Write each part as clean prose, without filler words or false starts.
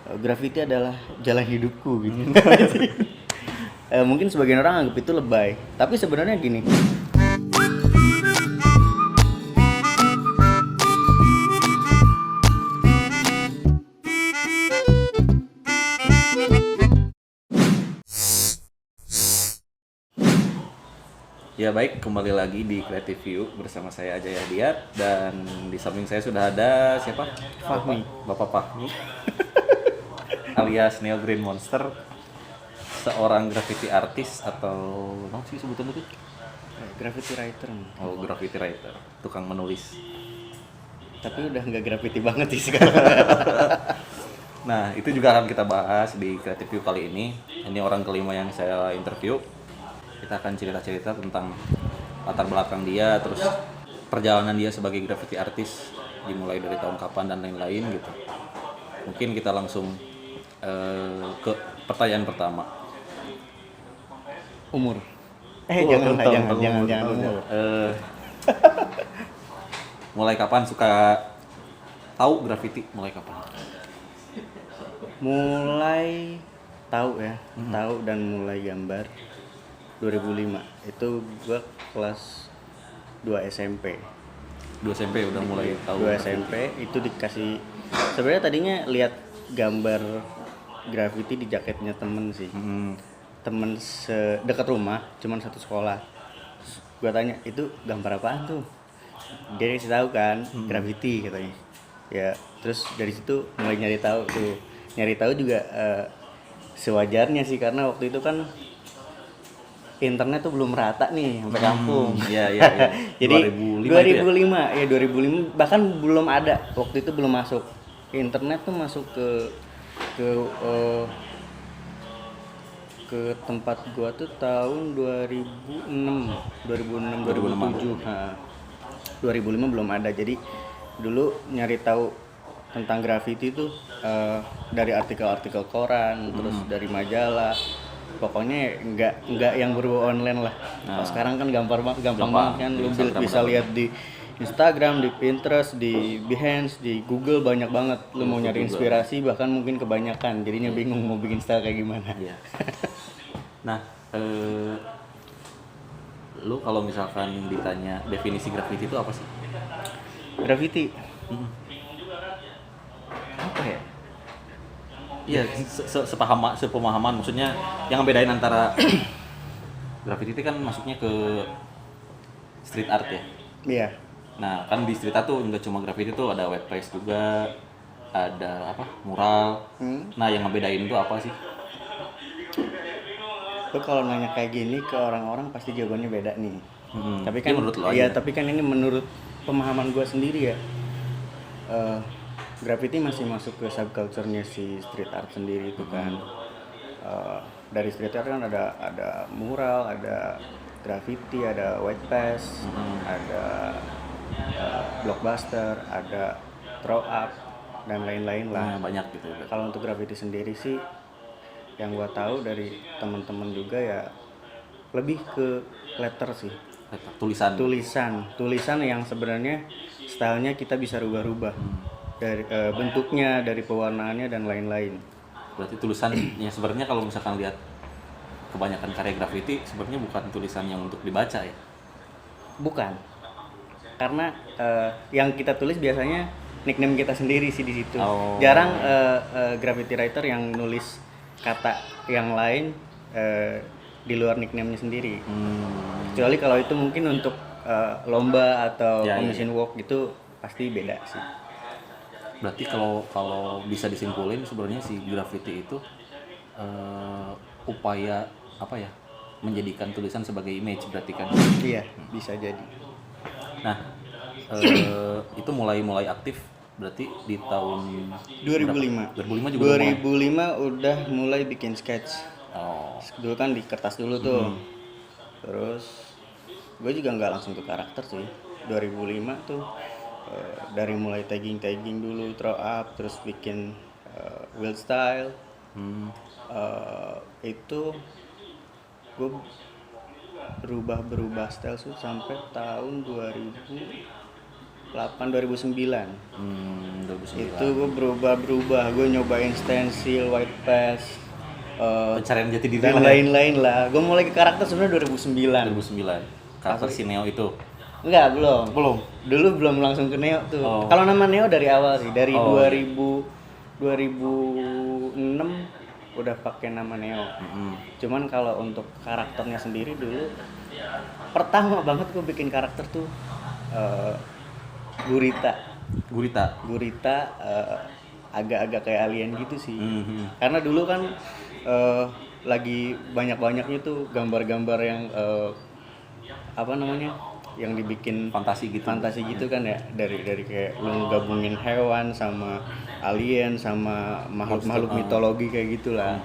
Graffiti adalah jalan hidupku gitu. Mungkin sebagian orang anggap itu lebay, tapi sebenarnya gini. Ya baik, kembali lagi di Creative View bersama saya Ajay Hadiat dan di samping saya sudah ada siapa? Fahmi. Bapak Fahmi alias Neo Green Monster, seorang graffiti artis atau apa sih sebutannya itu? Graffiti writer. Oh, graffiti writer, tukang menulis. Tapi udah nggak graffiti banget sih sekarang. Nah, itu juga akan kita bahas di Creative View kali ini. Ini orang kelima yang saya interview. Kita akan cerita-cerita tentang latar belakang dia, terus perjalanan dia sebagai graffiti artis, dimulai dari tahun kapan dan lain-lain gitu. Mungkin kita langsung ke pertanyaan pertama. Umur. Jangan umur. Mulai kapan suka tahu graffiti? Mulai kapan? Mulai tahu ya, tahu dan mulai gambar 2005. Itu gua kelas 2 SMP. 2 SMP udah mulai tahu. 2 SMP itu dikasih, sebenarnya tadinya lihat gambar graffiti di jaketnya temen sih. Temen dekat rumah, cuman satu sekolah. Gua tanya, itu gambar apaan tuh? Dia kasih tahu kan, graffiti katanya. Ya, terus dari situ mulai nyari tahu tuh. Nyari tahu juga sewajarnya sih, karena waktu itu kan internet tuh belum rata nih sampai kampung. Iya. Jadi 2005 ya 2005 bahkan belum ada. Waktu itu belum masuk. Internet tuh masuk ke tempat gua tuh tahun 2006 2007. Nah, 2005 belum ada. Jadi dulu nyari tahu tentang graffiti tuh dari artikel-artikel koran, terus dari majalah. Pokoknya nggak yang berbau online lah. Nah, sekarang kan gampang banget kan, lu bisa lihat di Instagram, di Pinterest, di Behance, di Google banyak banget. Lu mau nyari inspirasi bahkan mungkin kebanyakan, jadinya bingung mau bikin style kayak gimana. Iya. Nah, lu kalau misalkan ditanya definisi graffiti itu apa sih? Graffiti apa ya? Iya, sepemahaman maksudnya yang bedain antara graffiti itu kan masuknya ke street art ya. Iya. Nah, kan di street art tuh nggak cuma graffiti tuh, ada wet paste juga, ada mural. Nah, yang ngebedain itu apa sih? Lo kalau nanya kayak gini ke orang-orang pasti jawabannya beda nih. Tapi kan menurut lo iya, aja. tapi kan ini menurut pemahaman gue sendiri ya. Graffiti masih masuk ke subculture-nya si street art sendiri itu kan. Dari street art kan ada mural, ada graffiti, ada white paste, ada blockbuster, ada throw up dan lain-lain lah. Banyak gitu. Kalau untuk graffiti sendiri sih yang gua tahu dari teman-teman juga ya lebih ke letter sih. Tulisan yang sebenarnya stylenya kita bisa rubah-rubah dari bentuknya, dari pewarnaannya dan lain-lain. Berarti tulisannya sebenarnya kalau misalkan lihat kebanyakan karya graffiti sebenarnya bukan tulisan yang untuk dibaca ya? Bukan, karena yang kita tulis biasanya nickname kita sendiri sih di situ. Jarang graffiti writer yang nulis kata yang lain di luar nickname-nya sendiri. Kecuali kalau itu mungkin untuk lomba atau commission work gitu pasti beda sih. Berarti kalau bisa disimpulin sebenarnya si graffiti itu upaya apa ya, menjadikan tulisan sebagai image berarti kan? Iya, bisa jadi. Nah, itu mulai aktif berarti di tahun 2005. 2005 juga 2005 udah mulai bikin sketch. Dulu kan di kertas dulu tuh. Terus gue juga nggak langsung ke karakter sih. 2005 tuh dari mulai tagging dulu, throw up, terus bikin wild style. Itu gue berubah style tuh sampai tahun 2000 2009. 2009. Itu gue berubah, gue nyobain stensil, white pass, Pencarian jati diri dan lah ya. lain-lain lah. Gue mulai ke karakter sebenarnya 2009. 2009. Karakter si Neo itu. Enggak, belum. Belum. Dulu belum langsung ke Neo tuh. Oh. Kalau nama Neo dari awal sih, dari Oh, 2006 udah pakai nama Neo. Cuman kalau untuk karakternya sendiri dulu pertama banget gue bikin karakter tuh Gurita. Agak-agak kayak alien gitu sih. Karena dulu kan lagi banyak-banyaknya tuh gambar-gambar yang apa namanya, yang dibikin Fantasi gitu kan ya, dari kayak lu gabungin hewan sama alien sama makhluk mitologi kayak gitulah.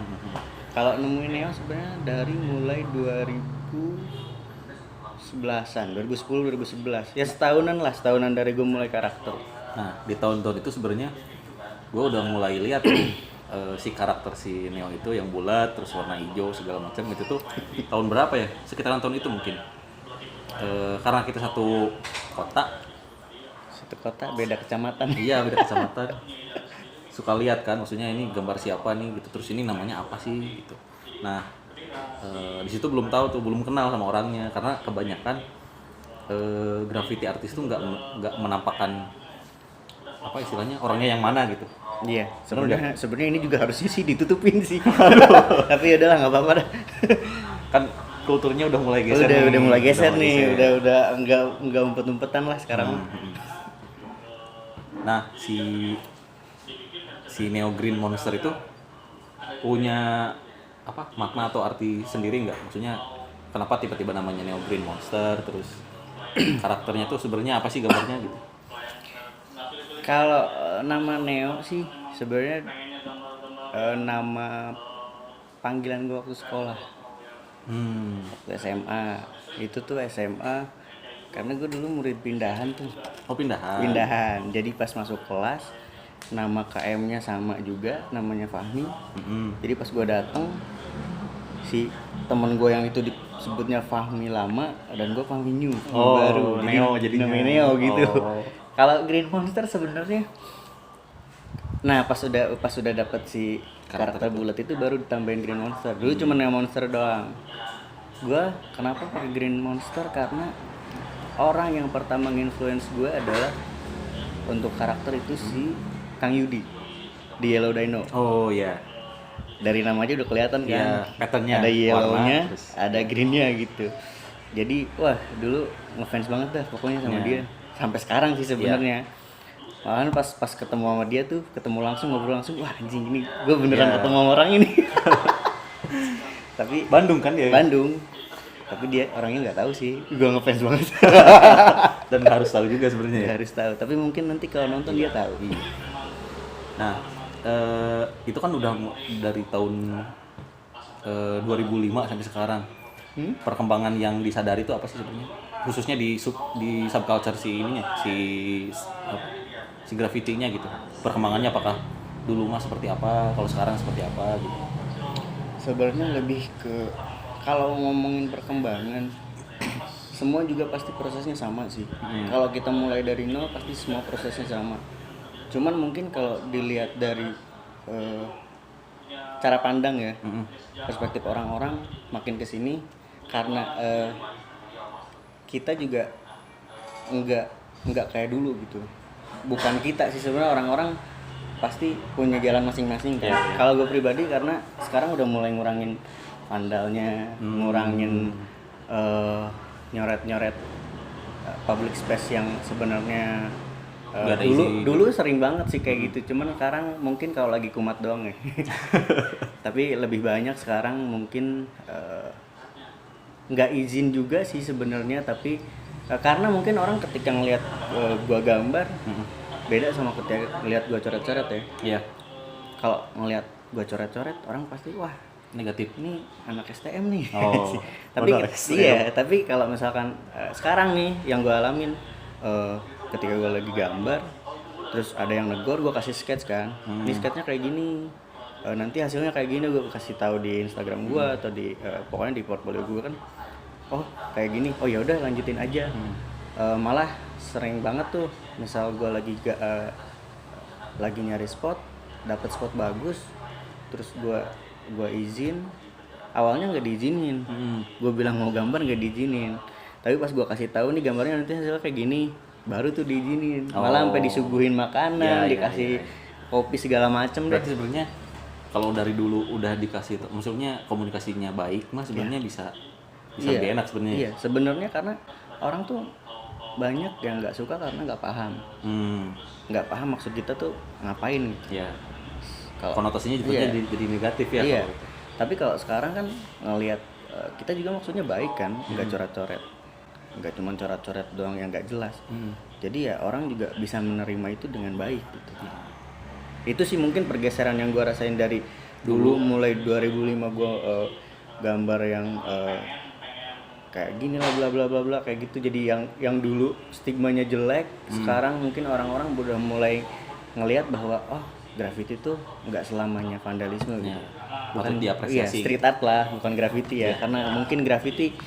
Kalau nemuin Neo sebenarnya dari mulai 2011 ya, setahunan dari gue mulai karakter. Nah, di tahun-tahun itu sebenarnya gue udah mulai lihat tuh si karakter si Neo itu yang bulat terus warna hijau segala macam itu tuh tahun berapa ya? Sekitaran tahun itu mungkin. Karena kita satu kota Beda kecamatan. Iya, beda kecamatan. Suka lihat kan, maksudnya ini gambar siapa nih gitu, terus ini namanya apa sih gitu. Nah, di situ belum tahu tuh, belum kenal sama orangnya karena kebanyakan graffiti artis tuh nggak menampakkan apa istilahnya orangnya yang mana gitu. Iya, sebenarnya ini juga harusnya sih ditutupin sih. Tapi ya udahlah, nggak apa-apa dah. Kan kulturnya udah mulai geser. Udah mulai geser nih, udah enggak umpet-umpetan lah sekarang. Nah, si Neo Green Monster itu punya apa makna atau arti sendiri nggak? Maksudnya kenapa tiba-tiba namanya Neo Green Monster, terus karakternya tuh sebenarnya apa sih gambarnya gitu? Kalau nama Neo sih sebenarnya nama panggilan gue waktu sekolah. Waktu SMA. Itu tuh SMA karena gue dulu murid pindahan tuh. Oh, pindahan. Jadi pas masuk kelas nama KM-nya sama juga, namanya Fahmi. Jadi pas gue dateng, si temen gue yang itu disebutnya Fahmi lama dan gue Fahmi new, baru. Neo jadi namanya Neo gitu. Kalau Green Monster sebenarnya, nah pas udah dapet si karakter bulat itu baru ditambahin Green Monster. Dulu cuma Neo Monster doang. Gue kenapa pakai Green Monster karena orang yang pertama nginfluence gue adalah untuk karakter itu si Kang Yudi di Yellow Dino. Oh iya. Dari nama aja udah kelihatan kan. Iya, patternnya. Ada yellow-nya, terus ada green-nya gitu. Jadi wah dulu ngefans banget dah pokoknya sama dia. Sampai sekarang sih sebenarnya. Malahan pas ketemu sama dia tuh, ketemu langsung, ngobrol langsung, wah anjing ini gue beneran ketemu sama orang ini. Tapi Bandung kan dia? Bandung. Tapi dia orangnya nggak tahu sih. Gue ngefans banget. Dan harus tahu juga sebenarnya ya. Harus tahu. Tapi mungkin nanti kalau nonton dia tahu. Nah, itu kan udah dari tahun 2005 sampai sekarang. Perkembangan yang disadari itu apa sih sebenarnya? Khususnya di subculture si graffiti-nya gitu. Perkembangannya apakah dulu mah seperti apa, kalau sekarang seperti apa gitu. Sebenarnya lebih ke kalau ngomongin perkembangan semua juga pasti prosesnya sama sih. Kalau kita mulai dari nol pasti semua prosesnya sama. Cuman mungkin kalau dilihat dari cara pandang ya, perspektif orang-orang makin kesini karena kita juga nggak kayak dulu gitu. Bukan kita sih sebenarnya, orang-orang pasti punya jalan masing-masing kan. Kalau gue pribadi karena sekarang udah mulai ngurangin vandalnya, ngurangin nyoret-nyoret public space yang sebenarnya dulu sering banget sih kayak gitu. Cuman sekarang mungkin kalau lagi kumat doang ya. Tapi lebih banyak sekarang mungkin nggak izin juga sih sebenarnya, tapi karena mungkin orang ketika ngelihat gua gambar beda sama ketika ngelihat gua coret-coret ya. Iya. Kalau ngelihat gua coret-coret orang pasti wah Negatif. ini anak STM nih. Oh. Tapi iya, tapi kalau misalkan sekarang nih yang gua alamin ketika gua lagi gambar terus ada yang negor, gua kasih sketch kan. Ini sketchnya kayak gini. Nanti hasilnya kayak gini, gue kasih tahu di Instagram gue atau di pokoknya di portfolio gue kan. Oh kayak gini, oh ya udah lanjutin aja. Malah sering banget tuh, misal gue lagi nyari spot, dapet spot bagus, terus gue izin, awalnya nggak diizinin, gue bilang mau gambar nggak diizinin, tapi pas gue kasih tahu nih gambarnya nanti hasilnya kayak gini, baru tuh diizinin, malah sampai disuguhin makanan, dikasih kopi segala macem deh. Berarti sebenarnya kalau dari dulu udah dikasih, maksudnya komunikasinya baik, mas sebenarnya bisa lebih enak sebenarnya. Iya, sebenarnya karena orang tuh banyak yang nggak suka karena nggak paham, nggak paham maksud kita tuh ngapain gitu. Iya. Konotasinya juga jadi negatif ya. Iya. Tapi kalau sekarang kan ngelihat kita juga maksudnya baik kan, nggak coret-coret, nggak cuma coret-coret doang yang nggak jelas. Jadi ya orang juga bisa menerima itu dengan baik gitu. Itu sih mungkin pergeseran yang gue rasain dari dulu mulai 2005 gue gambar yang kayak gini lah bla bla bla bla kayak gitu. Jadi yang dulu stigmanya jelek, sekarang mungkin orang-orang udah mulai ngelihat bahwa oh graffiti tuh nggak selamanya vandalisme gitu. Bukan diapresiasi. Iya, street art lah, bukan graffiti ya. Karena mungkin graffiti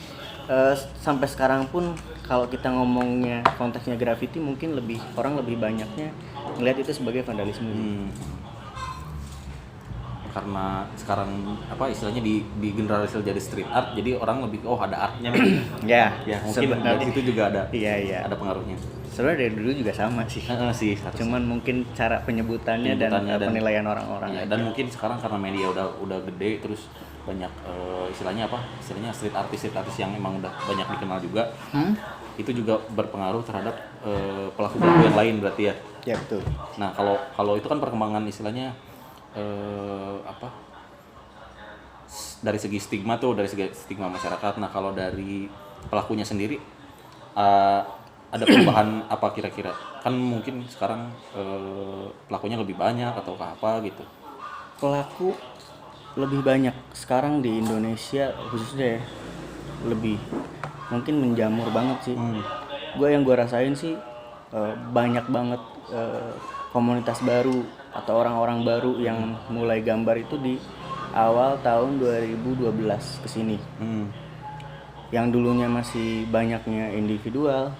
sampai sekarang pun kalau kita ngomongnya konteksnya graffiti mungkin orang lebih banyaknya ngelihat itu sebagai vandalisme. Karena sekarang apa istilahnya di generasi jadi street art, jadi orang lebih ada artnya. ya mungkin dari situ juga ada. Iya. Ada pengaruhnya. Sebenarnya dari dulu juga sama sih. Sih. Cuman mungkin cara penyebutannya dan penilaian orang-orang. Dan mungkin sekarang karena media udah gede, terus banyak istilahnya street artist yang emang udah banyak dikenal juga. Itu juga berpengaruh terhadap pelaku yang lain berarti ya. Ya betul. Nah kalau itu kan perkembangan istilahnya dari segi stigma masyarakat. Nah kalau dari pelakunya sendiri ada perubahan apa kira-kira? Kan mungkin sekarang pelakunya lebih banyak atau apa gitu? Pelaku lebih banyak sekarang di Indonesia khususnya ya, lebih mungkin menjamur banget sih. Yang gue rasain sih banyak banget komunitas baru atau orang-orang baru yang mulai gambar itu di awal tahun 2012 kesini. Yang dulunya masih banyaknya individual,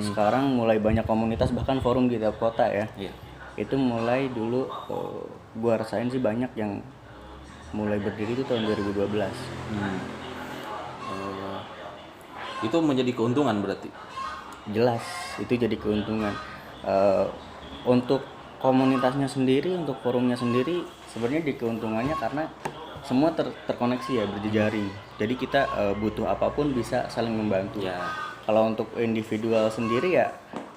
sekarang mulai banyak komunitas, bahkan forum di tiap kota ya. Itu mulai dulu gua rasain sih banyak yang mulai berdiri itu tahun 2012. Itu menjadi keuntungan berarti? Jelas, itu jadi keuntungan. Untuk komunitasnya sendiri, untuk forumnya sendiri, sebenarnya di keuntungannya karena semua terkoneksi ya, berjejaring. Jadi kita butuh apapun bisa saling membantu. Kalau untuk individual sendiri ya,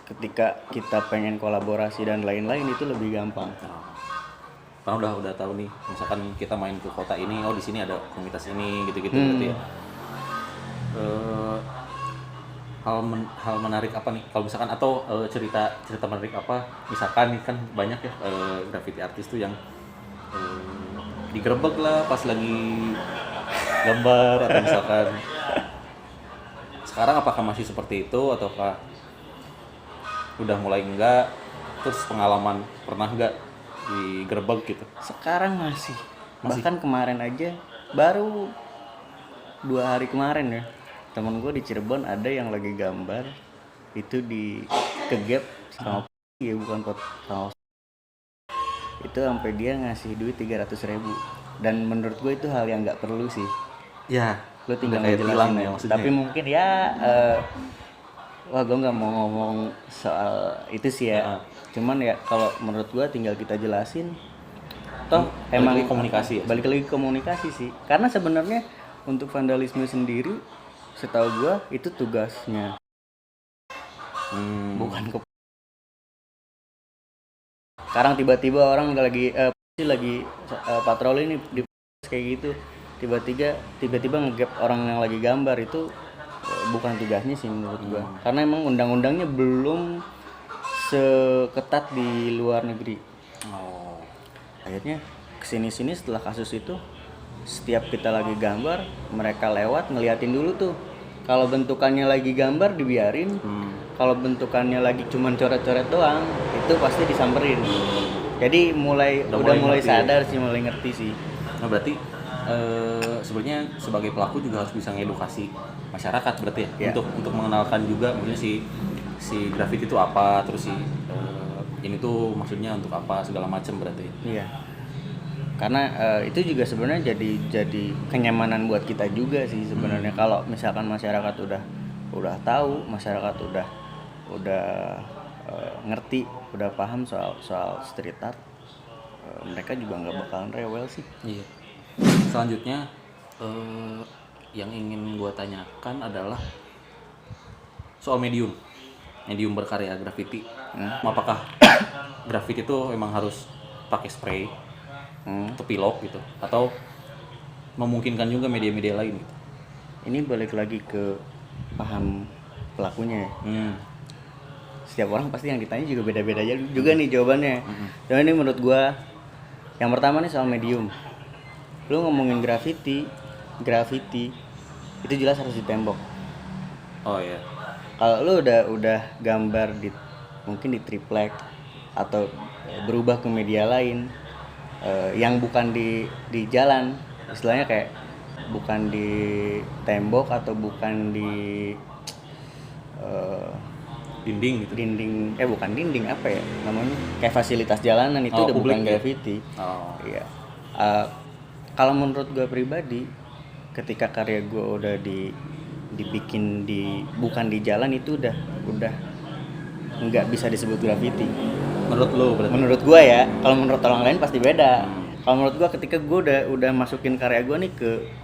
ketika kita pengen kolaborasi dan lain-lain itu lebih gampang. Karena udah tahu nih, misalkan kita main ke kota ini, di sini ada komunitas ini, gitu-gitu berarti ya. Hal menarik apa nih kalau misalkan atau cerita menarik apa misalkan nih kan banyak ya graffiti artis tuh yang digerebek lah pas lagi gambar atau misalkan sekarang apakah masih seperti itu ataukah udah mulai enggak, terus pengalaman pernah enggak digerebek gitu? Sekarang masih. Bahkan kemarin aja baru 2 hari kemarin ya, temen gue di Cirebon ada yang lagi gambar itu di kegap sama ya bukan sama itu sampai dia ngasih duit 300.000 dan menurut gue itu hal yang nggak perlu sih ya. Lo tinggal ngejelasin ya, tapi mungkin ya wah gue nggak mau ngomong soal itu sih ya. Cuman ya kalau menurut gue tinggal kita jelasin toh emang komunikasi ya? Balik lagi komunikasi sih, karena sebenarnya untuk vandalisme sendiri setahu gue itu tugasnya bukan sekarang tiba-tiba orang lagi patroli nih di kayak gitu tiba-tiba ngegap orang yang lagi gambar itu bukan tugasnya sih menurut gue, karena emang undang-undangnya belum seketat di luar negeri. Akhirnya kesini-sini setelah kasus itu setiap kita lagi gambar mereka lewat ngeliatin dulu tuh, kalau bentukannya lagi gambar dibiarin, kalau bentukannya lagi cuman coret-coret doang itu pasti disamperin. Jadi udah mulai sadar sih, mulai ngerti sih. Nah berarti sebenarnya sebagai pelaku juga harus bisa ngedukasi masyarakat berarti ya, untuk mengenalkan juga maksudnya si si graffiti itu apa, terus si ini tuh maksudnya untuk apa segala macam berarti. Iya. Karena itu juga sebenarnya jadi kenyamanan buat kita juga sih sebenarnya. Kalau misalkan masyarakat udah tahu, masyarakat udah ngerti, udah paham soal street art, mereka juga nggak bakalan rewel sih. Iya. Selanjutnya yang ingin gua tanyakan adalah soal medium berkarya graffiti. Apakah graffiti itu emang harus pakai spray atau pilok gitu, atau memungkinkan juga media-media lain gitu? Ini balik lagi ke paham pelakunya ya. Setiap orang pasti yang ditanya juga beda-beda juga nih jawabannya. Dan ini menurut gua yang pertama nih soal medium. Lu ngomongin graffiti itu jelas harus di tembok. Oh iya. Kalau lu udah gambar mungkin di triplek atau berubah ke media lain yang bukan di jalan, istilahnya kayak bukan di tembok atau bukan di dinding gitu. Bukan dinding, apa ya namanya, kayak fasilitas jalanan, itu udah bukan graffiti. Iya. Kalau menurut gue pribadi, ketika karya gue udah dibikin bukan di jalan, itu udah nggak bisa disebut graffiti. Menurut lo berarti? Menurut gue ya. Kalau menurut orang lain pasti beda. Kalau menurut gue, ketika gue udah masukin karya gue nih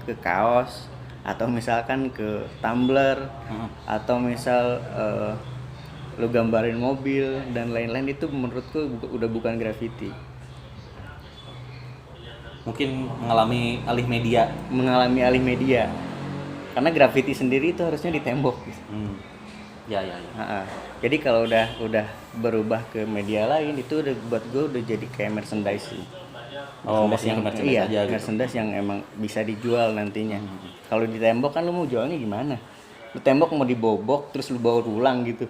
ke kaos, atau misalkan ke tumbler, atau misal lu gambarin mobil dan lain-lain, itu menurutku udah bukan graffiti. Mungkin mengalami alih media. Karena graffiti sendiri itu harusnya di tembok. Ya. Jadi kalau udah berubah ke media lain, itu udah buat gue udah jadi kayak merchandise sih. Merchandise aja gitu. Merchandise yang emang bisa dijual nantinya. Kalau di tembok kan lu mau jualnya gimana? Lu tembok mau dibobok terus lu bawa ulang gitu.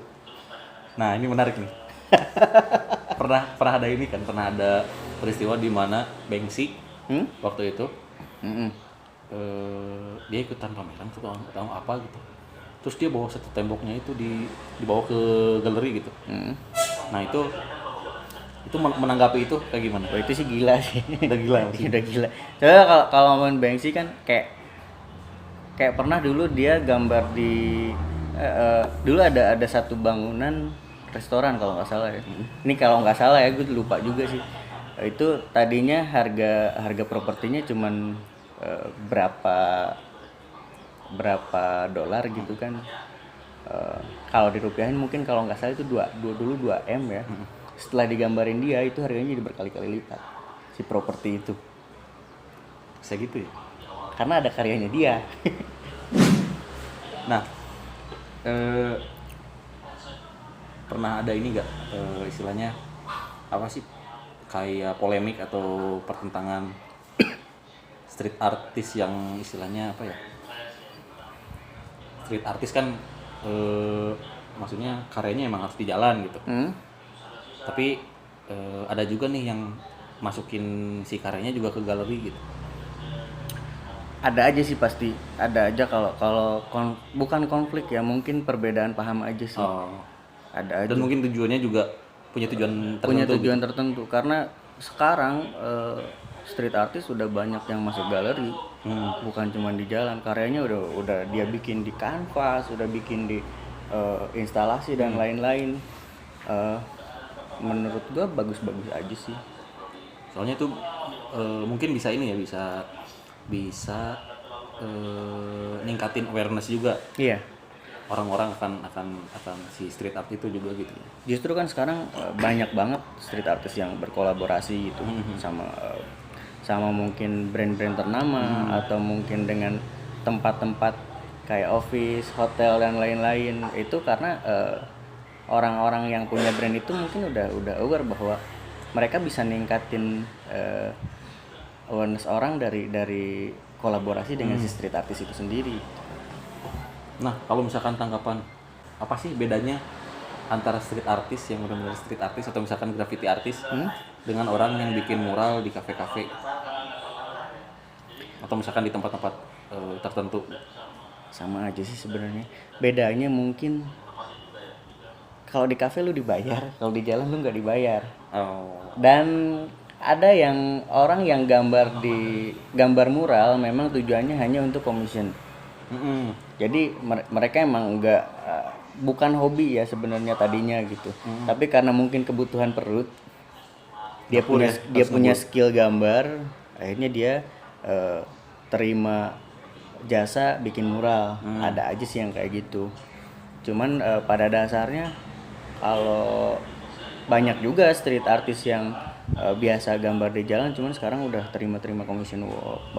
Nah, ini menarik nih. pernah ada peristiwa di mana Banksy waktu itu dia ikutan pameran atau apa gitu. Terus dia bawa satu temboknya itu dibawa ke galeri gitu. Nah, itu menanggapi itu kayak gimana? Oh, itu sih gila sih. Udah gila. Udah gila. Soalnya kalau ngomongin Banksy kan kayak pernah dulu dia gambar di dulu ada satu bangunan restoran kalau nggak salah ya. Ini kalau nggak salah ya, gue lupa juga sih. Itu tadinya harga propertinya cuman berapa dolar gitu kan. Kalau dirupiahin mungkin kalau nggak salah itu 2 M ya. Setelah digambarin dia, itu harganya jadi berkali-kali lipat si properti itu. Segitu ya? Karena ada karyanya dia. Nah, pernah ada ini nggak istilahnya apa sih, kayak polemik atau pertentangan street artist yang istilahnya apa ya? Street artist kan maksudnya karyanya emang harus di jalan gitu. Tapi ada juga nih yang masukin si karyanya juga ke galeri gitu. Ada aja sih, pasti ada aja. Kalau bukan konflik ya, mungkin perbedaan paham aja sih. Ada aja. Dan mungkin tujuannya juga punya tujuan tertentu. Karena sekarang street artist sudah banyak yang masuk galeri, bukan cuma di jalan. Karyanya udah dia bikin di kanvas, udah bikin di instalasi dan lain-lain. Menurut gua bagus-bagus aja sih. Soalnya itu mungkin bisa ini ya, bisa ningkatin awareness juga. Iya. Orang-orang akan si street art itu juga gitu. Justru kan sekarang banyak banget street artist yang berkolaborasi gitu sama mungkin brand-brand ternama atau mungkin dengan tempat-tempat kayak office, hotel dan lain-lain. Itu karena orang-orang yang punya brand itu mungkin udah aware bahwa mereka bisa ningkatin awareness orang dari kolaborasi dengan si street artist itu sendiri. Nah, kalau misalkan tanggapan, apa sih bedanya antara street artist yang benar-benar street artist atau misalkan graffiti artist dengan orang yang bikin mural di kafe-kafe atau misalkan di tempat-tempat tertentu? Sama aja sih sebenarnya. Bedanya mungkin kalau di kafe lu dibayar, kalau di jalan lu nggak dibayar. Oh. Dan ada yang orang yang gambar mural memang tujuannya hanya untuk commission. Jadi mereka emang nggak bukan hobi ya sebenarnya tadinya gitu. Tapi karena mungkin kebutuhan perut, dia punya skill gambar, akhirnya dia terima jasa bikin mural. Ada aja sih yang kayak gitu. Cuman pada dasarnya kalau banyak juga street artist yang biasa gambar di jalan, cuman sekarang udah terima commission work,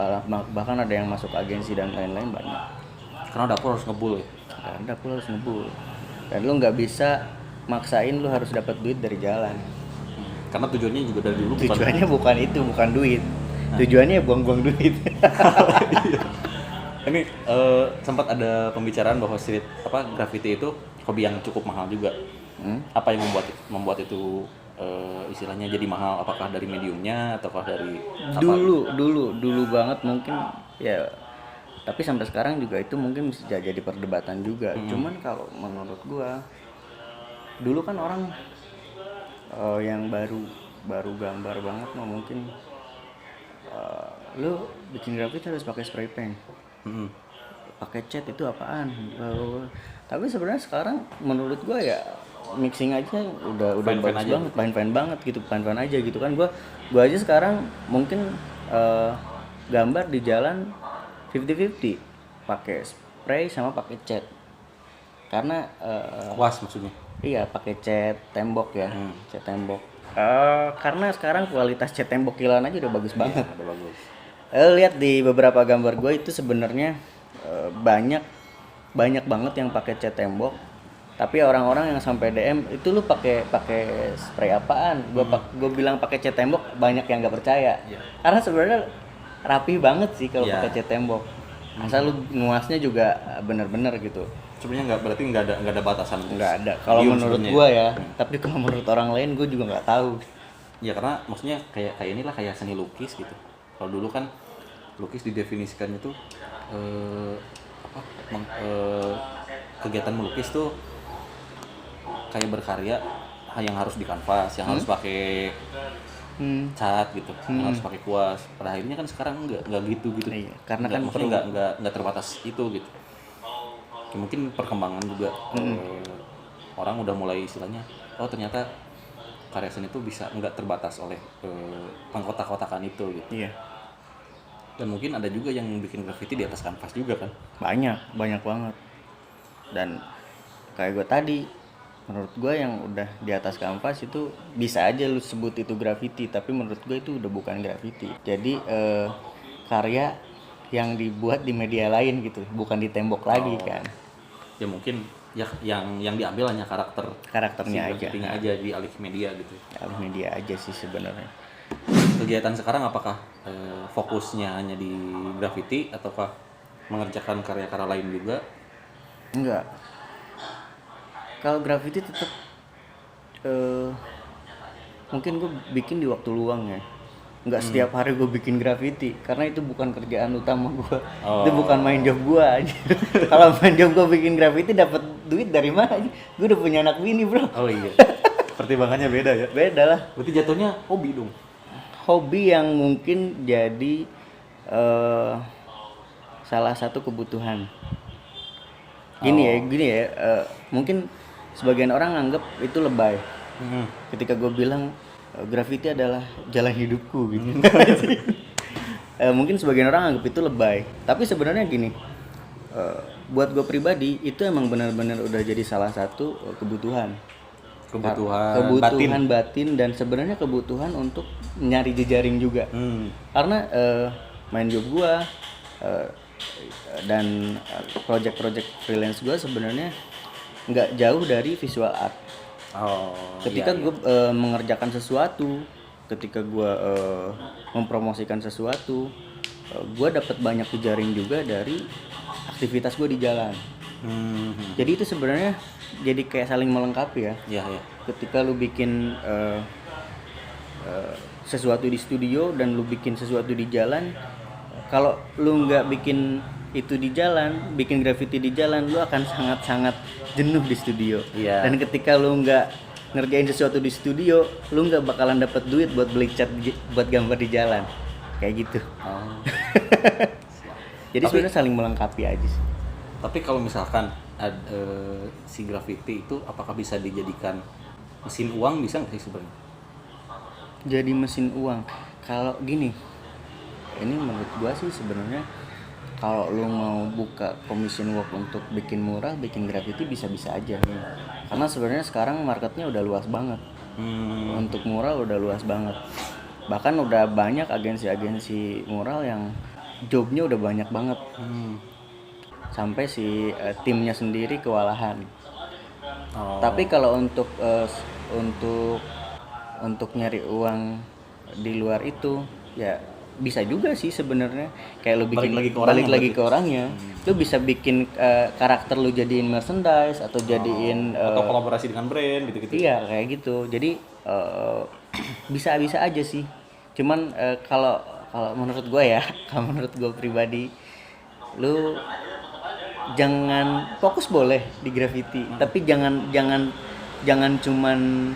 bahkan ada yang masuk agensi dan lain-lain banyak. Karena dapur harus ngebul ya. Dapur harus ngebul, dan lu nggak bisa maksain lu harus dapat duit dari jalan. Karena tujuannya juga dari dulu bukan itu, bukan duit. Tujuannya buang-buang duit. Ini sempat ada pembicaraan bahwa graffiti itu hobi yang cukup mahal juga. Apa yang membuat itu istilahnya jadi mahal? Apakah dari mediumnya ataukah dari dulu banget mungkin ya, tapi sampai sekarang juga itu mungkin bisa jadi perdebatan juga. Cuman kalau menurut gua, dulu kan orang yang baru gambar banget mah mungkin lu bikin grafiti harus pakai spray paint, pakai cat itu apaan. Tapi sebenarnya sekarang menurut gua ya mixing aja udah bagus banget, fine banget gitu, fine aja gitu kan. Gua aja sekarang mungkin gambar di jalan 50-50, pakai spray sama pakai cat. Karena was maksudnya. Iya, pakai cat tembok ya, cat tembok. Karena sekarang kualitas cat tembok kiloan aja udah bagus banget. Udah bagus. Lihat di beberapa gambar gue itu sebenarnya banyak banget yang pakai cat tembok. Tapi orang-orang yang sampai DM itu lu pakai spray apaan? Gue bilang pakai cat tembok, banyak yang nggak percaya. Karena sebenarnya rapi banget sih kalau pakai cat tembok. Asal lu nguasnya juga bener-bener gitu. Sebenarnya berarti nggak ada batasan. Nggak ada. Kalau menurut gue ya. Tapi kalau menurut orang lain gue juga nggak tahu. Ya karena maksudnya kayak inilah kayak seni lukis gitu. Kalau dulu kan lukis didefinisikannya tuh kegiatan melukis tuh kayak berkarya yang harus di kanvas, yang harus pakai cat gitu, yang harus pakai kuas. Pada akhirnya kan sekarang nggak gitu. Iya, karena kan nggak terbatas itu gitu. Ya, mungkin perkembangan juga orang udah mulai istilahnya, oh ternyata karya seni itu bisa nggak terbatas oleh pengkotak-kotakan itu gitu. Iya. Dan mungkin ada juga yang bikin graffiti di atas kanvas juga kan. Banyak banget. Dan kayak gue tadi, menurut gue yang udah di atas kanvas itu bisa aja lu sebut itu graffiti, tapi menurut gue itu udah bukan graffiti. Jadi karya yang dibuat di media lain gitu, bukan di tembok lagi kan. Ya mungkin ya yang diambil hanya karakternya aja di alih media gitu. Alih media aja sih sebenarnya. Kegiatan sekarang apakah fokusnya hanya di graffiti ataukah mengerjakan karya-karya lain juga? Enggak. Kalau graffiti tetap mungkin gue bikin di waktu luang ya. Enggak setiap hari gue bikin graffiti karena itu bukan kerjaan utama gue. Itu bukan main job gue aja. Kalau main job gue bikin graffiti dapat duit dari mana? Gue udah punya anak bini, bro. Oh iya. Pertimbangannya beda ya? Beda lah. Berarti jatuhnya hobi dong. Hobi yang mungkin jadi salah satu kebutuhan. Gini ya, mungkin sebagian orang anggap itu lebay. Ketika gue bilang graffiti adalah jalan hidupku gitu. Mungkin sebagian orang anggap itu lebay. Tapi sebenarnya gini, buat gue pribadi itu emang benar-benar udah jadi salah satu kebutuhan batin dan sebenarnya kebutuhan untuk nyari jejaring juga. Karena main job gue dan project freelance gue sebenarnya nggak jauh dari visual art. Ketika gue mengerjakan sesuatu, ketika gue mempromosikan sesuatu, gue dapat banyak jejaring juga dari aktivitas gue di jalan. Jadi itu sebenarnya jadi kayak saling melengkapi ya. Ketika lu bikin sesuatu di studio dan lu bikin sesuatu di jalan, kalau lu nggak bikin itu di jalan, bikin graffiti di jalan, lu akan sangat-sangat jenuh di studio. Iya. Dan ketika lu nggak ngerjain sesuatu di studio, lu nggak bakalan dapat duit buat beli cat buat gambar di jalan, kayak gitu. Oh. Jadi sebenarnya saling melengkapi aja sih. Tapi kalau misalkan si graffiti itu apakah bisa dijadikan mesin uang, bisa nggak sih sebenarnya? Jadi mesin uang, kalau gini, ini menurut gua sih sebenarnya kalau lu mau buka commission work untuk bikin mural, bikin graffiti bisa-bisa aja ya. Karena sebenarnya sekarang marketnya udah luas banget. Untuk mural udah luas banget. Bahkan udah banyak agensi-agensi mural yang jobnya udah banyak banget. Sampai si timnya sendiri kewalahan. Oh. Tapi kalau untuk nyari uang di luar itu ya bisa juga sih sebenarnya, kayak lu bikin balik lagi ke orangnya. Lu bisa bikin karakter lu jadiin merchandise atau jadiin atau kolaborasi dengan brand gitu-gitu. Iya kayak gitu. Jadi bisa aja sih. Cuman kalau menurut gue ya, kalau menurut gue pribadi, lu jangan fokus boleh di graffiti, tapi jangan cuman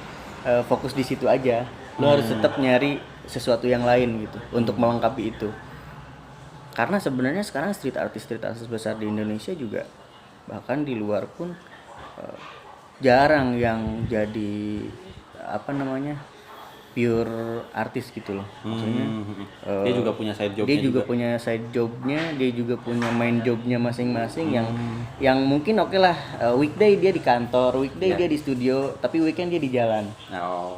fokus di situ aja. Lu harus tetap nyari sesuatu yang lain gitu untuk melengkapi itu. Karena sebenarnya sekarang street artist besar di Indonesia juga, bahkan di luar pun jarang yang jadi pure artis gitu loh. Maksudnya dia juga punya side jobnya. Dia juga punya side jobnya, dia juga punya main jobnya masing-masing yang mungkin oke lah, weekday dia di kantor, weekday dia di studio, tapi weekend dia di jalan.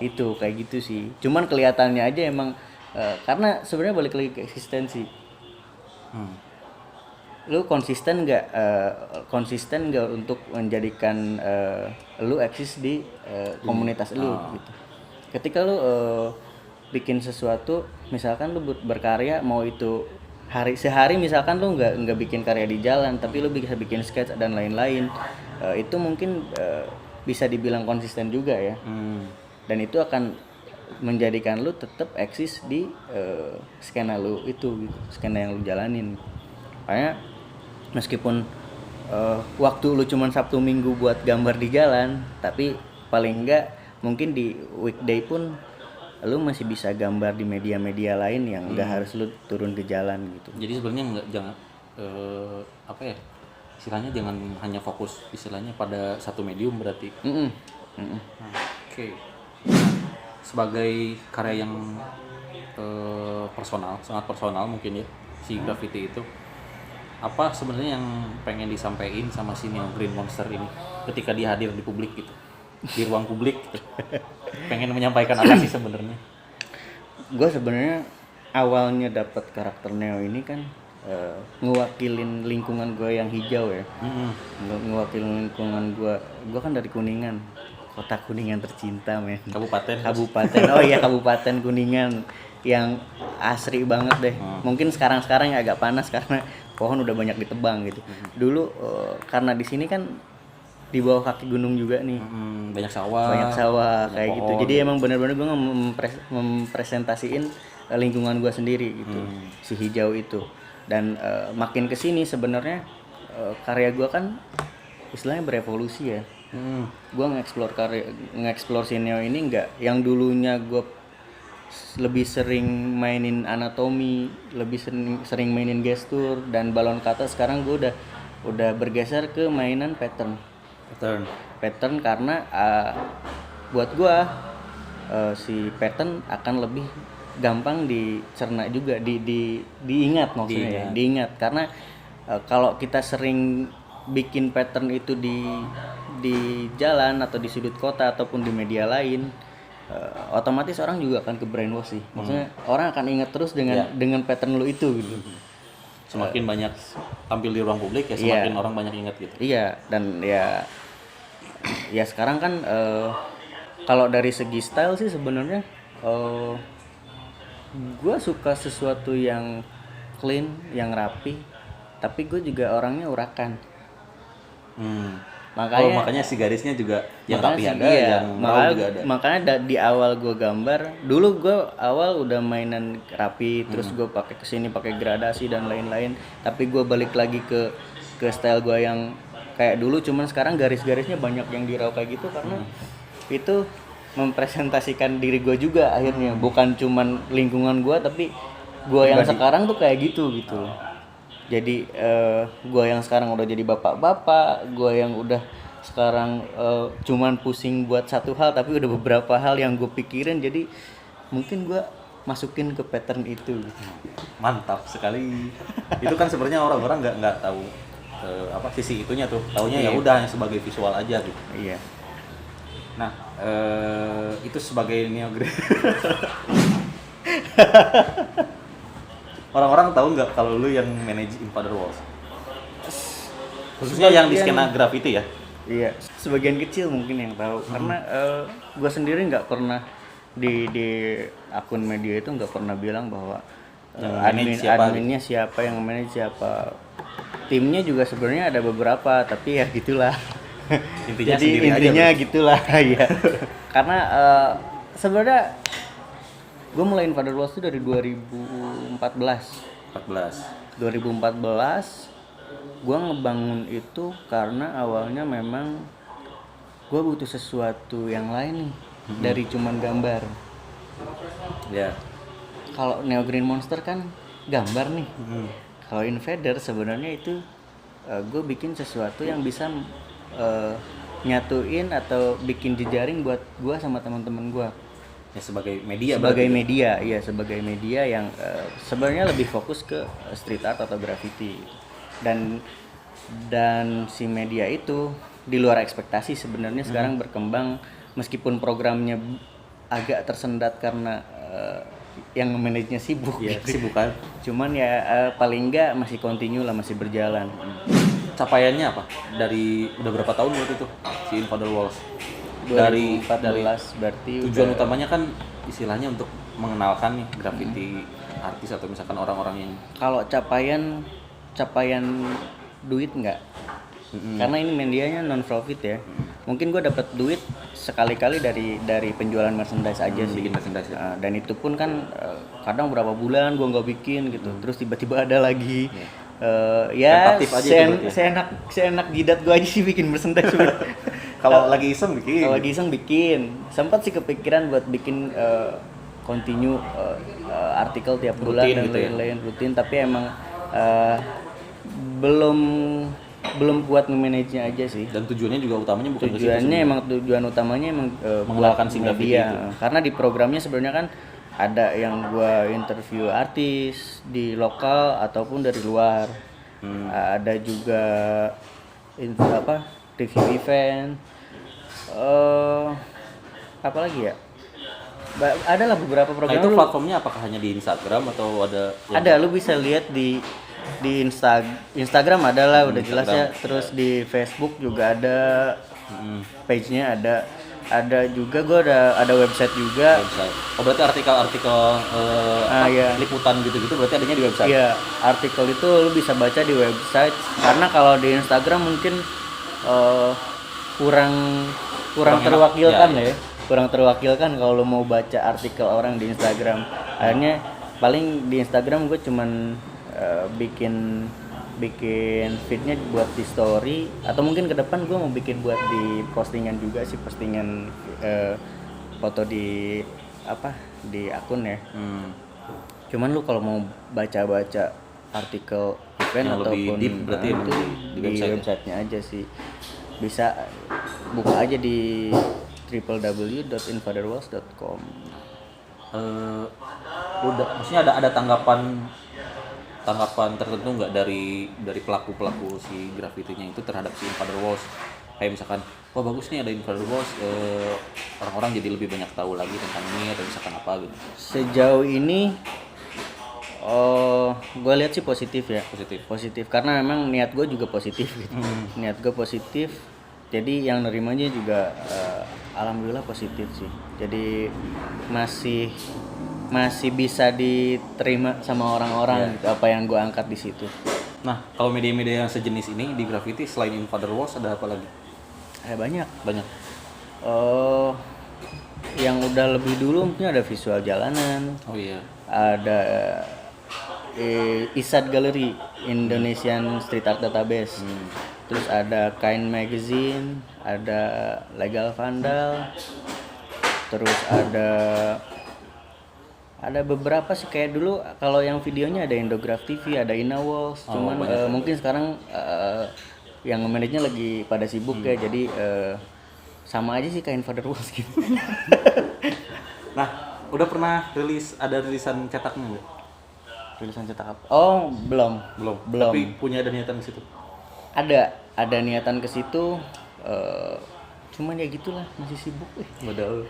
Itu kayak gitu sih. Cuman kelihatannya aja emang karena sebenarnya balik lagi ke eksistensi. Lu konsisten nggak untuk menjadikan lu eksis di komunitas lu gitu. Ketika lu bikin sesuatu, misalkan lu berkarya, mau itu sehari misalkan lu nggak bikin karya di jalan, tapi lu bisa bikin sketch dan lain-lain, itu mungkin bisa dibilang konsisten juga ya. Dan itu akan menjadikan lu tetap eksis di skena lu itu gitu, skena yang lu jalanin. Makanya meskipun waktu lu cuma Sabtu Minggu buat gambar di jalan, tapi paling enggak mungkin di weekday pun lu masih bisa gambar di media-media lain yang enggak harus lu turun ke jalan gitu. Jadi sebenarnya jangan istilahnya jangan hanya fokus istilahnya pada satu medium berarti. Oke. Sebagai karya yang personal, sangat personal mungkin ya, si graffiti itu, apa sebenarnya yang pengen disampaikan sama si Neo Green Monster ini ketika dia hadir di publik gitu, di ruang publik gitu. Pengen menyampaikan apa sih sebenarnya? Gue sebenarnya awalnya dapat karakter Neo ini kan ngewakilin lingkungan gue yang hijau ya. Ngewakilin lingkungan gue kan dari Kuningan, kota Kuningan tercinta men. Kabupaten. Oh iya, Kabupaten Kuningan yang asri banget deh. Mungkin sekarang yang agak panas karena pohon udah banyak ditebang gitu. Dulu karena di sini kan di bawah kaki gunung juga nih. Banyak sawah kayak pohon, gitu. Jadi emang benar-benar gue mempresentasiin lingkungan gue sendiri gitu. Si hijau itu. Dan makin kesini sebenarnya karya gue kan istilahnya berevolusi ya. Gue nge-explore si Neo ini enggak yang dulunya gue lebih sering mainin anatomi, lebih sering mainin gestur dan balon kata. Sekarang gue udah bergeser ke mainan pattern karena buat gue si pattern akan lebih gampang dicerna juga, diingat maksudnya. Diingat karena kalau kita sering bikin pattern itu di jalan atau di sudut kota ataupun di media lain, otomatis orang juga akan ke brainwash sih. Maksudnya orang akan ingat terus dengan pattern lo itu gitu. Semakin banyak tampil di ruang publik ya semakin orang banyak ingat gitu. Iya, dan ya sekarang kan kalau dari segi style sih sebenarnya gue suka sesuatu yang clean, yang rapi, tapi gue juga orangnya urakan. makanya si garisnya juga yang rapi ada, yang raw juga ada. Makanya di awal gue gambar, dulu gue awal udah mainan rapi, terus gue pakai kesini pakai gradasi dan lain-lain. Tapi gue balik lagi ke style gue yang kayak dulu, cuman sekarang garis-garisnya banyak yang di raw kayak gitu karena itu mempresentasikan diri gue juga akhirnya, bukan cuman lingkungan gue tapi gue yang sekarang tuh kayak gitu. Jadi gue yang sekarang udah jadi bapak-bapak, gue yang udah sekarang cuman pusing buat satu hal tapi udah beberapa hal yang gue pikirin, jadi mungkin gue masukin ke pattern itu. Mantap sekali. Itu kan sebenarnya orang-orang nggak tahu sisi itunya tuh, taunya ya udah sebagai visual aja gitu. Iya. Nah itu sebagai neogram. Orang-orang tahu nggak kalau lu yang manage Invader Walls? Khususnya yang di skena graffiti ya? Iya, sebagian kecil mungkin yang tahu. Karena gue sendiri nggak pernah di akun media itu nggak pernah bilang bahwa adminnya siapa, yang manage siapa. Timnya juga sebenarnya ada beberapa, tapi ya gitulah. Intinya gitulah ya. Karena sebenarnya gue mulai Invader Walls itu dari 2014. 2014 gue ngebangun itu karena awalnya memang gue butuh sesuatu yang lain nih dari cuman gambar. Ya. Kalau Neo Green Monster kan gambar nih. Kalau Invader sebenarnya itu gue bikin sesuatu yang bisa nyatuin atau bikin jejaring buat gue sama teman-teman gue. Ya sebagai media. Sebagai media yang sebenarnya lebih fokus ke street art atau graffiti. Dan si media itu di luar ekspektasi sebenarnya sekarang berkembang, meskipun programnya agak tersendat karena yang manage-nya sibuk. Ya, sibuk kan. Cuman ya paling enggak masih continue lah, masih berjalan. Capaiannya apa? Udah berapa tahun waktu itu si Invader Walls? 2014 berarti tujuan utamanya kan istilahnya untuk mengenalkan nih graffiti artis atau misalkan orang-orang yang kalau capaian duit enggak. Karena ini medianya non profit ya. Mungkin gue dapat duit sekali-kali dari penjualan merchandise aja sih. Bikin merchandise ya. Dan itu pun kan kadang berapa bulan gue nggak bikin gitu. Terus tiba-tiba ada lagi. Ya seenak jidat gue aja sih bikin merchandise. Kalau lagi iseng bikin. Sempat sih kepikiran buat bikin continue artikel tiap bulan dan gitu lain-lain rutin, tapi emang belum kuat nge-manage-nya aja sih. Dan tujuannya juga utamanya bukan tujuan utamanya mengenalkan si graffiti itu. Karena di programnya sebenarnya kan ada yang gua interview artis di lokal ataupun dari luar. Ada juga review event. Apa lagi ya? Adalah beberapa program. Nah, itu platformnya apakah hanya di Instagram atau ada? Ada, lu bisa lihat di Instagram ada lah, udah jelas ya. Terus di Facebook juga ada, page-nya ada juga. Gue ada website juga. Oh berarti artikel liputan gitu-gitu berarti adanya di website? Iya, artikel itu lu bisa baca di website. Karena kalau di Instagram mungkin kurang terwakilkan ya. Kurang terwakilkan kalau lu mau baca artikel orang di Instagram. Akhirnya paling di Instagram gue cuman bikin feednya buat di story, atau mungkin ke depan gue mau bikin buat di postingan juga sih, postingan foto di akun ya. Cuman lu kalau mau baca artikel event yang ataupun deep, berarti itu di websitenya aja sih. Bisa buka aja di www.invaderwalls.com. Udah, maksudnya ada tanggapan tertentu nggak dari pelaku si graffitinya itu terhadap si Invader Walls? Kayak misalkan, wah bagus nih ada Invader Walls, orang-orang jadi lebih banyak tahu lagi tentang ini atau misalkan apa gitu. Sejauh ini gue lihat sih positif karena memang niat gue juga positif gitu. Niat gue positif, jadi yang nerimanya juga alhamdulillah positif sih. Jadi masih bisa diterima sama orang-orang gitu, apa yang gue angkat di situ. Nah, kalau media-media yang sejenis ini di graffiti selain Invader Walls ada apa lagi? Banyak. Banyak. Eh yang udah lebih dulu mungkin ada visual jalanan, Oh iya. ada ISAD Gallery, Indonesian Street Art Database. Terus ada Kain Magazine, ada Legal Vandal. Terus ada beberapa sih, kayak dulu kalau yang videonya ada Indograph TV, ada Inawalls, cuman mungkin sekarang yang manage-nya lagi pada sibuk ya, jadi sama aja sih Kain Father Walls gitu. Nah, udah pernah ada rilisan cetaknya nggak? Tulisan cetak apa? Oh, belum. Tapi punya ada niatan ke situ. Ada niatan ke situ, cuman ya gitulah, masih sibuk. Modal.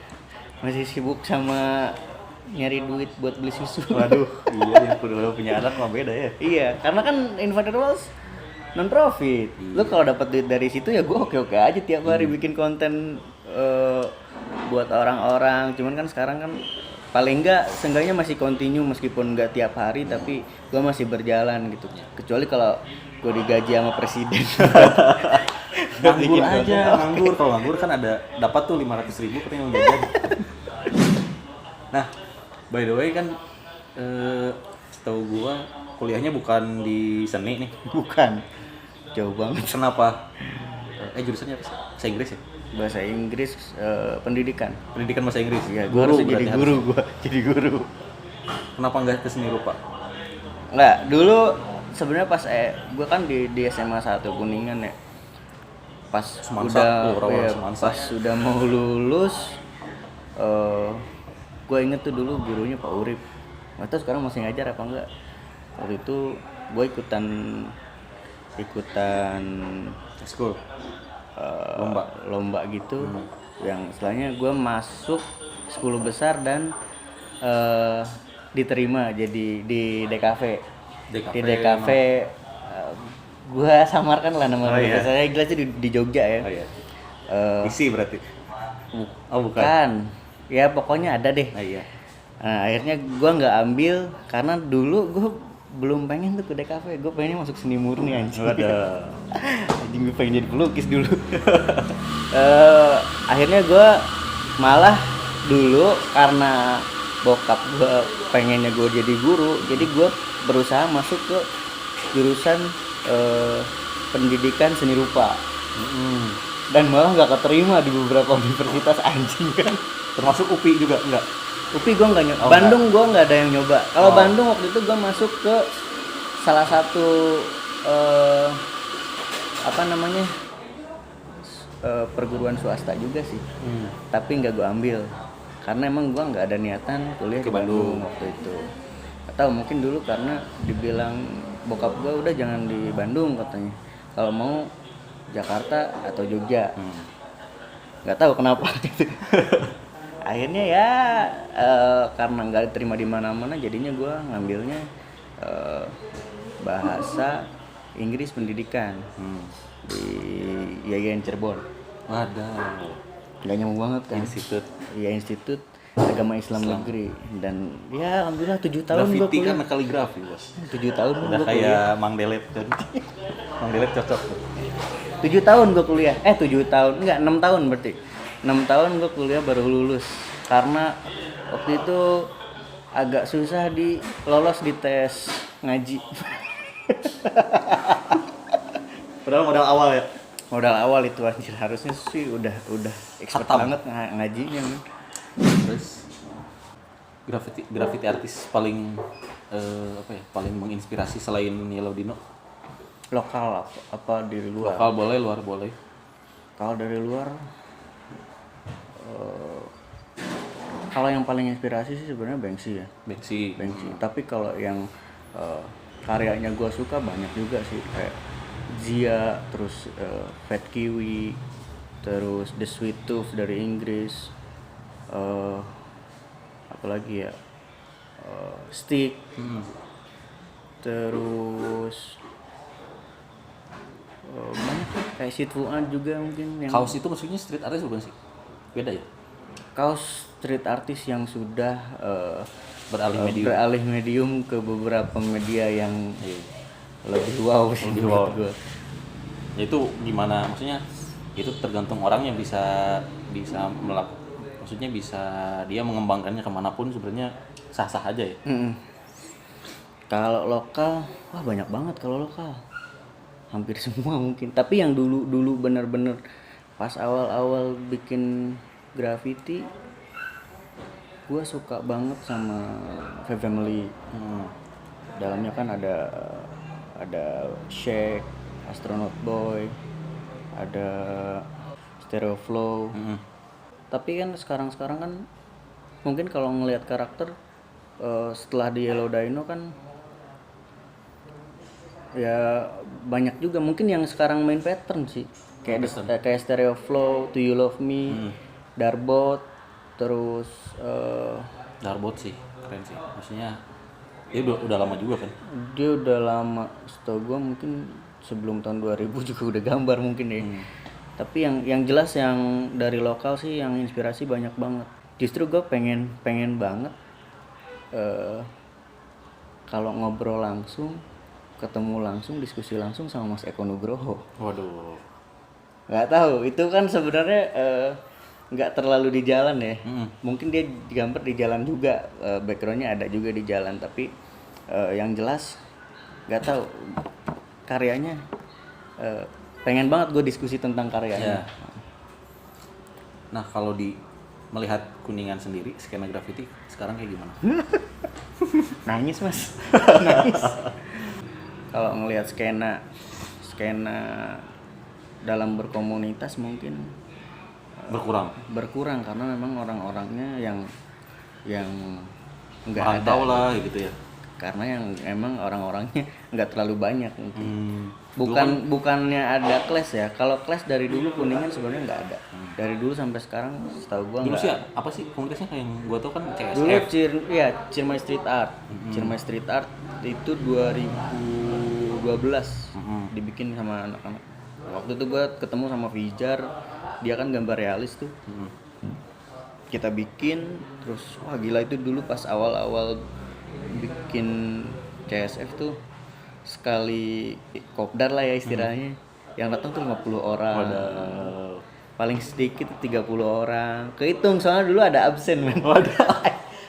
Masih sibuk sama nyari duit buat beli susu. Waduh, iya, yang udah punya anak mah beda ya. Iya, karena kan Invader Walls non profit. Lu kalau dapat duit dari situ ya gue oke aja tiap hari bikin konten buat orang-orang. Cuman kan sekarang kan paling enggak seenggaknya masih continue meskipun enggak tiap hari, tapi gue masih berjalan gitu. Kecuali kalau gue digaji sama presiden. Nganggur aja, nganggur. Kalau nganggur kan ada dapat tuh 500.000 katanya mau jajan. Nah, by the way kan setahu gua kuliahnya bukan di seni nih. Bukan. Jauh banget. Kenapa? Jurusannya apa sih? Bahasa Inggris ya? Bahasa Inggris, pendidikan. Pendidikan bahasa Inggris. Iya, gua harus jadi guru, jadi guru. Kenapa nggak ke seni rupa? Nggak, dulu sebenarnya pas gua kan di SMA 1 Kuningan ya. Pas pas sudah mau lulus, gue inget tuh dulu gurunya Pak Urip. Nggak tahu sekarang masih ngajar apa enggak. Waktu itu gue ikutan School. lomba gitu. Yang setelahnya gue masuk 10 besar dan diterima jadi di DKV. Di DKV gue samarkan lah nama saya, jelasnya di Jogja ya. Oh iya. Isi berarti. Bukan. Ya pokoknya ada deh. Iya. Nah, akhirnya gue nggak ambil karena dulu gue belum pengen tuh ke DKV, gue pengennya masuk seni murni anjing. Anjing, gue pengen jadi pelukis dulu. Akhirnya gue malah dulu karena bokap gue pengennya gue jadi guru, jadi gue berusaha masuk ke jurusan pendidikan seni rupa. Dan malah nggak keterima di beberapa universitas anjing kan. Termasuk UPI juga enggak? UPI gue nggak nyoba. Bandung gue nggak ada yang nyoba. Kalau Bandung waktu itu gue masuk ke salah satu perguruan swasta juga sih. Tapi nggak gue ambil karena emang gue nggak ada niatan kuliah ke Bandung waktu itu. Atau mungkin dulu karena dibilang bokap gue udah jangan di Bandung katanya. Kalau mau Jakarta atau Jogja. Nggak tahu kenapa gitu. Akhirnya ya karena nggak diterima di mana-mana, jadinya gue ngambilnya bahasa Inggris pendidikan di IAIN Cirebon. Waduh, nggak nyambung banget kan. Institut Agama Islam Negeri. Dan ya alhamdulillah 7 tahun gue kuliah. kan kaligrafi bos. 7 tahun udah gue kayak kuliah. Mang Delet kan. Mang Delet cocok tuh. 7 tahun gue kuliah. 7 tahun enggak, 6 tahun berarti. 6 tahun gue kuliah baru lulus karena waktu itu agak susah lolos di tes ngaji. Padahal modal awal ya. Modal awal itu anjir, harusnya sih udah expert banget ngajinya. Terus graffiti artis paling paling menginspirasi selain Yellow Dino? Lokal apa dari luar? Lokal boleh, luar boleh. Kalau dari luar kalau yang paling inspirasi sih sebenarnya Banksy ya. Banksy. Tapi kalau yang karyanya gue suka banyak juga sih, kayak Zia, terus Fat Kiwi, terus The Sweet Tooth dari Inggris, apalagi ya, Stick, terus banyak kayak Sid Fuad juga mungkin. Yang Kaos itu maksudnya street artist bukan sih? Beda ya? Kaos street artist yang sudah beralih medium ke beberapa media yang lebih wow sih menurut gue. Ya itu gimana? Maksudnya itu tergantung orangnya bisa maksudnya bisa dia mengembangkannya kemanapun sebenarnya sah-sah aja ya. Kalau lokal, wah banyak banget kalau lokal. Hampir semua mungkin. Tapi yang dulu bener-bener pas awal-awal bikin graffiti, gue suka banget sama Five Family. Dalamnya kan ada Shake, Astronaut Boy, ada Stereo Flow. Tapi kan sekarang kan mungkin kalau ngelihat karakter setelah di Yellow Dino kan ya banyak juga mungkin yang sekarang main pattern sih, kayak Stereo Flow, To You Love Me, Darbot, terus Darbot sih keren sih, maksudnya dia udah lama juga kan. Dia udah lama, setahu gue mungkin sebelum tahun 2000 juga udah gambar mungkin ya. Tapi yang jelas yang dari lokal sih yang inspirasi banyak banget. Justru gue pengen banget kalau ngobrol langsung, ketemu langsung, diskusi langsung sama Mas Eko Nugroho. Waduh. Nggak tahu, itu kan sebenarnya nggak terlalu di jalan ya. Mungkin dia gambar di jalan juga, backgroundnya ada juga di jalan. Tapi yang jelas nggak tahu karyanya. Pengen banget gue diskusi tentang karyanya. Nah kalau melihat Kuningan sendiri, skena graffiti sekarang kayak gimana? Nangis mas, nangis. Kalau ngelihat skena dalam berkomunitas mungkin berkurang karena memang orang-orangnya yang nggak ada lah gitu ya. Karena yang emang orang-orangnya nggak terlalu banyak mungkin. Bukannya ada clash ya. Kalau clash dari dulu Kuningan sebenarnya nggak ada. Dari dulu sampai sekarang setahu gua dulu nggak. sih apa sih komunitasnya kayak yang gua tau kan CSF. Dulu Ciremai Street Art. Ciremai Street Art itu 2012 dibikin sama anak-anak. Waktu itu gua ketemu sama Fijar, dia kan gambar realis tuh. Kita bikin terus wah gila, itu dulu pas awal-awal bikin CSF tuh sekali kopdar lah ya istilahnya. Yang datang tuh 50 orang. Paling sedikit 30 orang. Kehitung soalnya dulu ada absen men.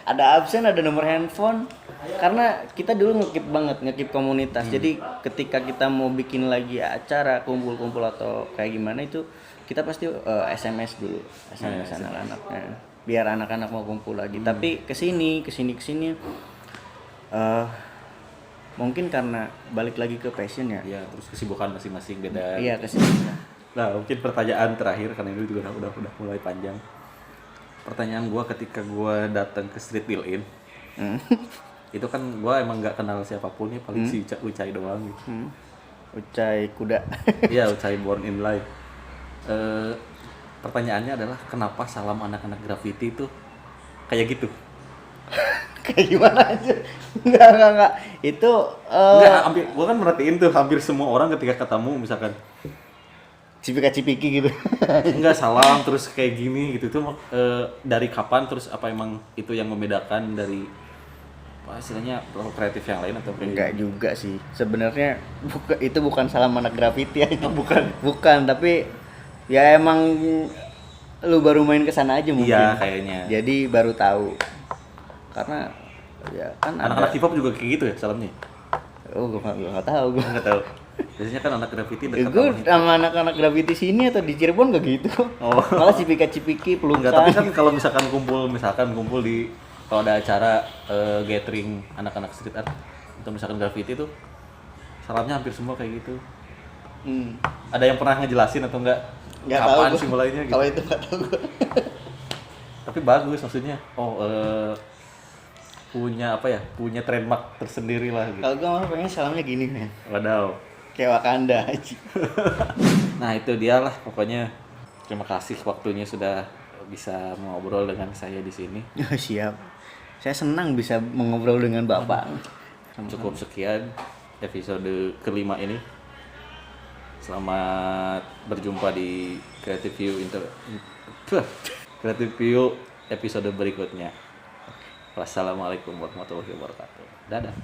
Ada absen, ada nomor handphone. Karena kita dulu ngekip komunitas. Jadi ketika kita mau bikin lagi acara kumpul-kumpul atau kayak gimana itu kita pasti SMS dulu, SMS anak-anaknya. Biar anak-anak mau kumpul lagi. Tapi kesini mungkin karena balik lagi ke passion ya. Iya, terus kesibukan masing-masing beda. Iya, kesibukan. Nah, mungkin pertanyaan terakhir karena ini juga udah mulai panjang. Pertanyaan gua ketika gua datang ke Street Build In. Itu kan gua emang nggak kenal siapapun ya, paling si Ucai doang gitu. Ucai kuda. Iya, Ucai Born in Life. Pertanyaannya adalah kenapa salam anak-anak graffiti itu kayak gitu? Kayak gimana aja? Enggak. Itu enggak, gua kan merhatiin tuh hampir semua orang ketika ketemu misalkan cipika-cipiki gitu. Enggak, salam terus kayak gini gitu tuh dari kapan, terus apa emang itu yang membedakan dari istilahnya kreatif yang lain atau enggak juga sih. Sebenarnya itu bukan salam anak graffiti ya. Itu bukan, tapi ya emang lu baru main kesana aja mungkin. Iya, kayaknya. Jadi baru tahu. Karena ya kan anak-anak hip hop juga kayak gitu ya salamnya. Oh, gue nggak tahu. Biasanya kan anak graffiti dekat gue sama anak-anak graffiti sini atau di Cirebon gak gitu. Malah cipika-cipiki pelukan. Enggak, tapi kan kalau misalkan kumpul di kalau ada acara gathering anak-anak street art atau misalkan graffiti tuh salamnya hampir semua kayak gitu. Ada yang pernah ngejelasin atau enggak? Kapan sih mulainya gitu? Kalau itu nggak tahu gue. Tapi bagus maksudnya. Punya trademark tersendiri lah gitu. Kalau gue malah pengen salamnya gini men. Wadaw. Kayak Wakanda aja. Nah itu dia lah pokoknya. Terima kasih waktunya sudah bisa mengobrol dengan saya di sini. Siap. Saya senang bisa mengobrol dengan Bapak. Cukup sekian episode kelima ini. Selamat berjumpa di Creative View episode berikutnya. Wassalamualaikum warahmatullahi wabarakatuh. Dadah.